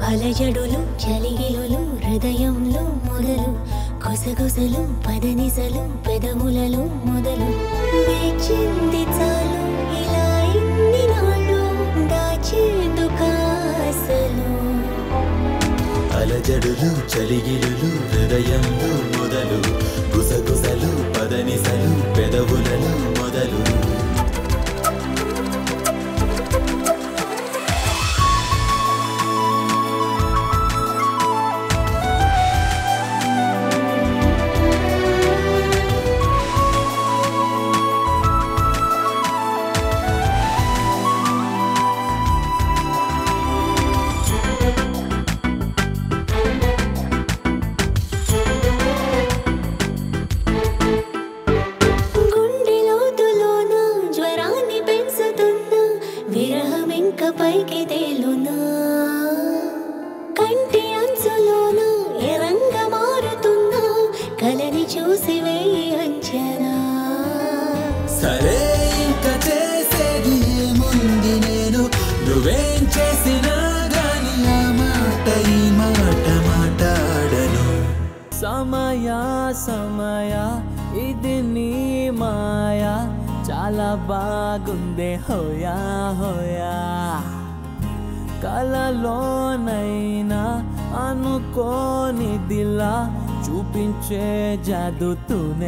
అలజడులు చలిగిలులు హృదయంలో మొదలు కొసగొసలు పదనిసలు పెదవులలో మొదలు వేచింది చాలు ఇలా ఇన్ని నాళ్ళు దాచేందుకాసలు అలజడులు చలిగిలులు హృదయంలో మొదలు గుసగుసలు పదనిసలు పెదవులలో మొదలు పైకి తేలునా కంటి అంచులోన ఎరంగ మారుతున్నా కలని చూసి వేయి అంచనా సరే ఇంకా చేసేది ఏముంది నేను నువ్వేం చేసినా గాని ఆ మాట ఈ మాట మాట్లాడను సమయ సమయ ఇది నీ మాయా చాలా బాగుందే హోయా హోయా కలలోనైనా అనుకోనిదిలా చూపించే జాదుతూనే